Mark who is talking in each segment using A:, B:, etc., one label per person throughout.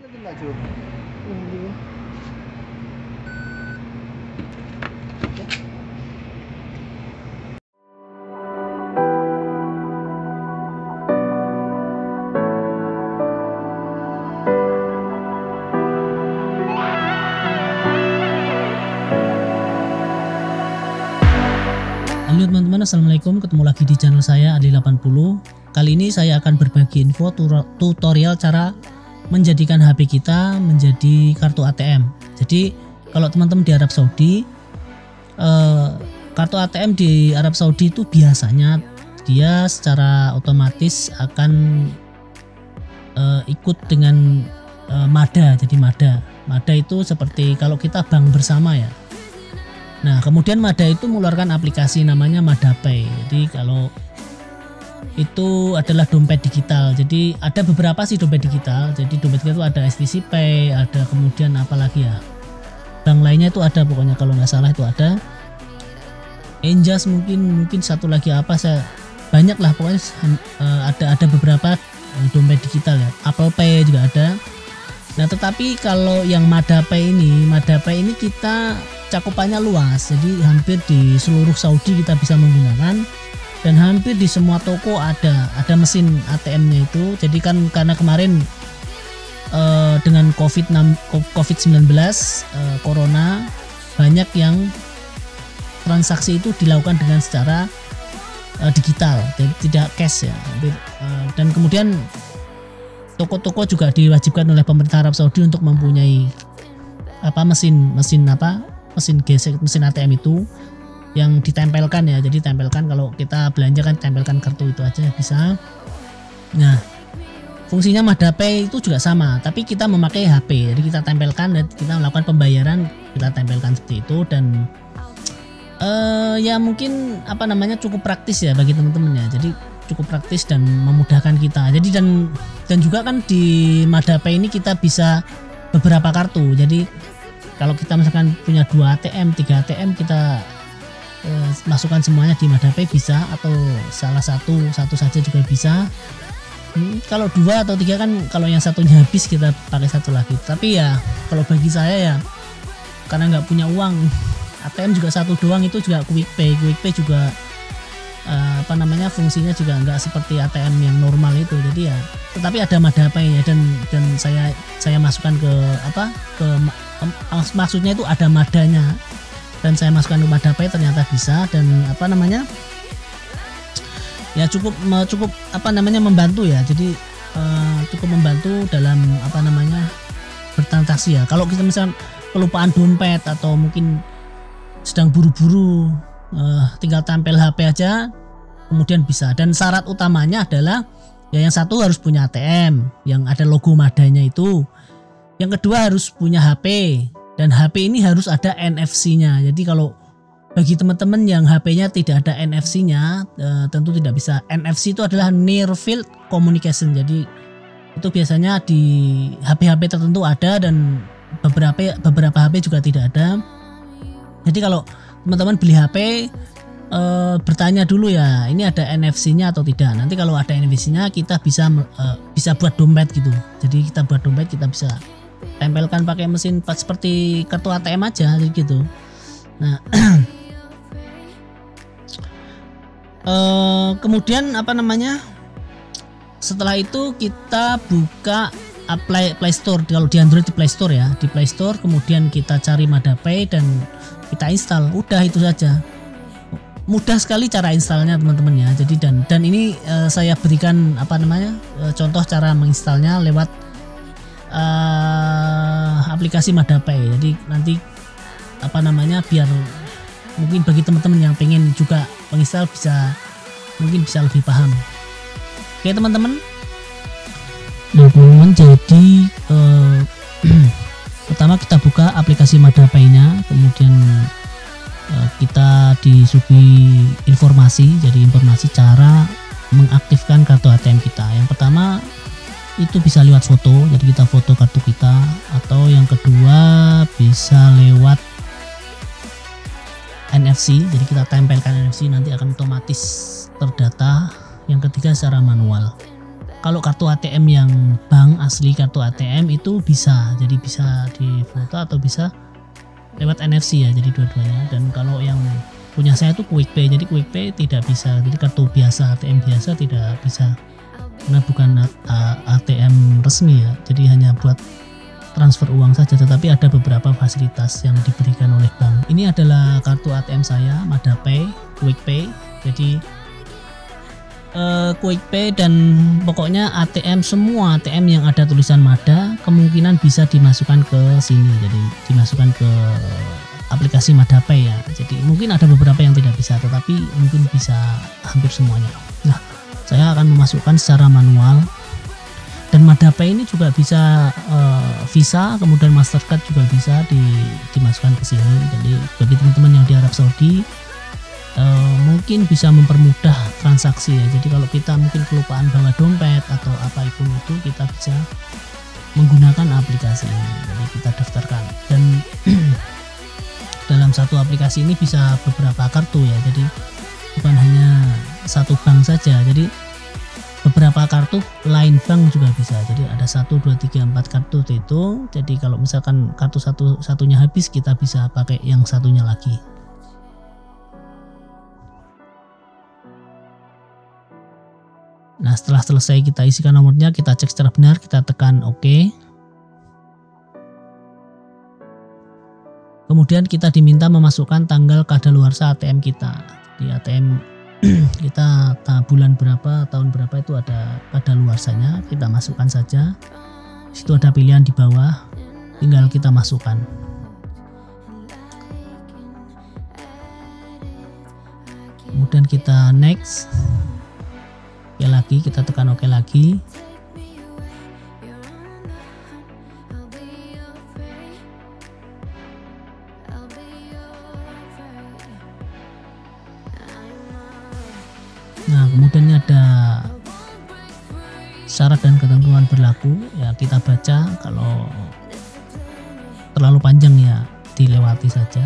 A: Halo teman-teman, assalamualaikum, ketemu lagi di channel saya Adli80. Kali ini saya akan berbagi info tutorial cara menjadikan HP kita menjadi kartu ATM. Jadi kalau teman-teman di Arab Saudi, kartu ATM di Arab Saudi itu biasanya dia secara otomatis akan ikut dengan MADA. Jadi MADA itu seperti kalau kita bank bersama ya. Nah, kemudian MADA itu mengeluarkan aplikasi namanya MADAPay. Jadi kalau itu adalah dompet digital. Jadi ada beberapa sih dompet digital. Jadi dompet digital itu ada STC Pay, ada kemudian apalagi ya, bank lainnya itu ada pokoknya, kalau nggak salah itu ada Enjas, mungkin satu lagi apa, saya banyak lah pokoknya, ada beberapa dompet digital ya. Apple Pay juga ada. Nah, tetapi kalau yang MADAPay ini kita cakupannya luas, jadi hampir di seluruh Saudi kita bisa menggunakan, dan hampir di semua toko ada mesin ATM-nya itu. Jadi kan karena kemarin dengan COVID-19 Corona, banyak yang transaksi itu dilakukan dengan secara digital, jadi tidak cash ya. Dan kemudian toko-toko juga diwajibkan oleh pemerintah Arab Saudi untuk mempunyai mesin gesek, mesin ATM itu yang ditempelkan ya. Jadi tempelkan, kalau kita belanja kan tempelkan kartu itu aja bisa. Nah, fungsinya MADAPay itu juga sama, tapi kita memakai HP. Jadi kita tempelkan dan kita melakukan pembayaran, kita tempelkan seperti itu. Dan ya mungkin cukup praktis ya bagi teman-teman ya. Jadi cukup praktis dan memudahkan kita. Jadi dan juga kan di MADAPay ini kita bisa beberapa kartu. Jadi kalau kita misalkan punya 2 ATM, 3 ATM, kita masukkan semuanya di MADAPay bisa, atau salah satu saja juga bisa. Kalau 2 atau 3 kan, kalau yang satunya habis kita pakai satu lagi. Tapi ya kalau bagi saya ya, karena nggak punya uang, ATM juga satu doang, itu juga QuickPay juga fungsinya juga nggak seperti ATM yang normal itu. Jadi ya, tetapi ada MADAPay ya, dan saya masukkan maksudnya itu ada madanya, dan saya masukkan ke MADAPay, ternyata bisa. Dan ya cukup membantu ya. Jadi cukup membantu dalam bertransaksi ya. Kalau kita misalnya kelupaan dompet atau mungkin sedang buru-buru, tinggal tampil HP aja kemudian bisa. Dan syarat utamanya adalah ya, yang satu harus punya ATM yang ada logo madanya itu, yang kedua harus punya HP, dan HP ini harus ada NFC-nya. Jadi kalau bagi teman-teman yang HP-nya tidak ada NFC-nya, tentu tidak bisa. NFC itu adalah Near Field Communication. Jadi itu biasanya di HP-HP tertentu ada, dan beberapa HP juga tidak ada. Jadi kalau teman-teman beli HP, bertanya dulu ya, ini ada NFC-nya atau tidak. Nanti kalau ada NFC-nya, kita bisa buat dompet gitu. Jadi kita buat dompet, kita bisa tempelkan pakai mesin seperti kartu ATM aja gitu. Nah, kemudian setelah itu kita buka Play Store. Kalau di Android di Play Store ya, di Play Store, kemudian kita cari MADAPay dan kita install. Udah, itu saja. Mudah sekali cara installnya teman-teman ya. Jadi dan ini saya berikan contoh cara menginstalnya lewat aplikasi MADAPay. Jadi nanti biar mungkin bagi teman-teman yang pengen juga menginstal mungkin bisa lebih paham. Oke teman-teman. Nah teman-teman, jadi pertama kita buka aplikasi MADAPay-nya, kemudian kita disuguhi informasi. Jadi informasi cara mengaktifkan kartu ATM kita. Yang pertama itu bisa lewat foto, jadi kita foto kartu kita, atau yang kedua bisa lewat NFC, jadi kita tempelkan NFC, nanti akan otomatis terdata. Yang ketiga secara manual. Kalau kartu ATM yang bank asli kartu ATM itu bisa, jadi bisa difoto atau bisa lewat NFC ya, jadi dua-duanya. Dan kalau yang punya saya itu QuickPay, jadi QuickPay tidak bisa, jadi kartu biasa ATM biasa tidak bisa karena bukan ATM resmi ya, jadi hanya buat transfer uang saja. Tetapi ada beberapa fasilitas yang diberikan oleh bank. Ini adalah kartu ATM saya, MadaPay, QuickPay. Jadi QuickPay dan pokoknya ATM, semua ATM yang ada tulisan Mada kemungkinan bisa dimasukkan ke sini, jadi dimasukkan ke aplikasi MadaPay ya. Jadi mungkin ada beberapa yang tidak bisa, tetapi mungkin bisa hampir semuanya. Nah, saya akan memasukkan secara manual. Dan MadaPay ini juga bisa Visa, kemudian Mastercard juga bisa dimasukkan ke sini. Jadi bagi teman-teman yang di Arab Saudi mungkin bisa mempermudah transaksi ya. Jadi kalau kita mungkin kelupaan bawa dompet atau apapun itu, kita bisa menggunakan aplikasi ini. Jadi kita daftarkan, dan dalam satu aplikasi ini bisa beberapa kartu ya. Jadi bukan hanya satu bank saja, jadi beberapa kartu lain bank juga bisa. Jadi ada 1, 2, 3, 4 kartu itu. Jadi kalau misalkan kartu satunya habis, kita bisa pakai yang satunya lagi. Nah, setelah selesai kita isikan nomornya, kita cek secara benar, kita tekan OK. Kemudian kita diminta memasukkan tanggal kadaluarsa ATM kita. Di ATM kita bulan berapa, tahun berapa itu ada kadaluarsanya, kita masukkan saja. Di situ ada pilihan di bawah, tinggal kita masukkan. Kemudian kita next. Oke lagi, kita tekan OK lagi. Nah, kemudian ada syarat dan ketentuan berlaku ya, kita baca. Kalau terlalu panjang ya dilewati saja.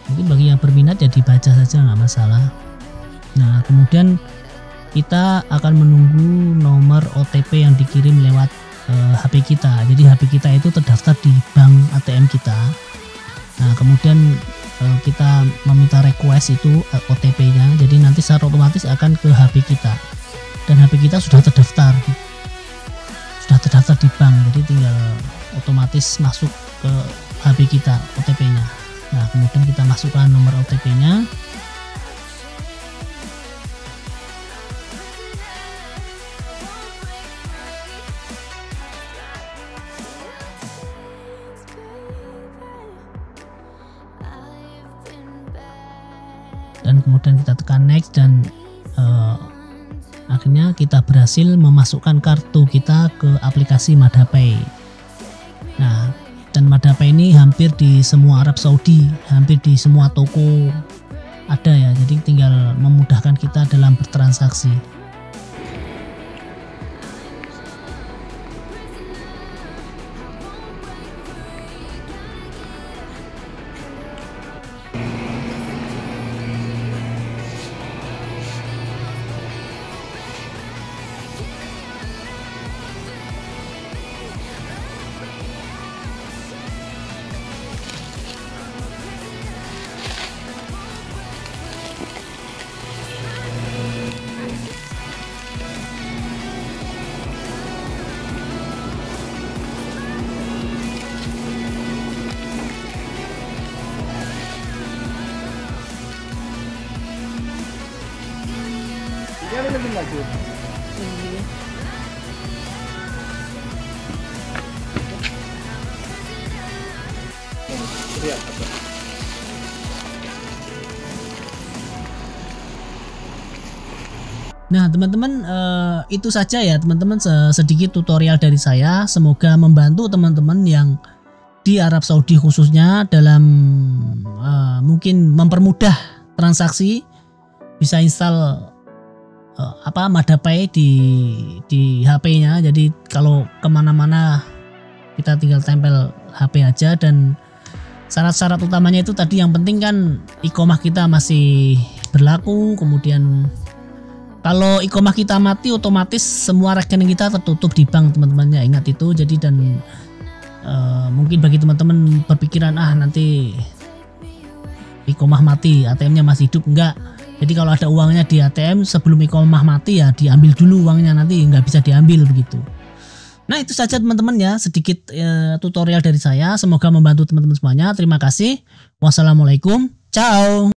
A: Mungkin bagi yang berminat ya dibaca saja, nggak masalah. Nah, kemudian kita akan menunggu nomor OTP yang dikirim lewat HP kita. Jadi HP kita itu terdaftar di bank ATM kita. Nah, kemudian kita meminta request itu OTP-nya. Jadi nanti secara otomatis akan ke HP kita. Dan HP kita sudah terdaftar di bank. Jadi tinggal otomatis masuk ke HP kita OTP-nya. Nah, kemudian kita masukkan nomor OTP-nya. Dan kemudian kita tekan next, dan akhirnya kita berhasil memasukkan kartu kita ke aplikasi MadaPay. Nah, dan MadaPay ini hampir di semua Arab Saudi, hampir di semua toko ada ya, jadi tinggal memudahkan kita dalam bertransaksi.
B: lebih lanjut. Lihat.
A: Nah teman-teman, itu saja ya teman-teman, sedikit tutorial dari saya. Semoga membantu teman-teman yang di Arab Saudi khususnya dalam mungkin mempermudah transaksi. Bisa install MadaPay di HP-nya. Jadi kalau kemana-mana kita tinggal tempel HP aja. Dan syarat-syarat utamanya itu tadi, yang penting kan iqomah kita masih berlaku, kemudian Kalau iqomah kita mati, otomatis semua rekening kita tertutup di bank, teman-temannya. Ingat itu. Jadi dan mungkin bagi teman-teman berpikiran nanti iqomah mati, ATM-nya masih hidup, enggak. Jadi kalau ada uangnya di ATM sebelum iqomah mati ya diambil dulu uangnya, nanti nggak bisa diambil begitu. Nah itu saja teman-teman ya, sedikit tutorial dari saya. Semoga membantu teman-teman semuanya. Terima kasih. Wassalamualaikum. Ciao.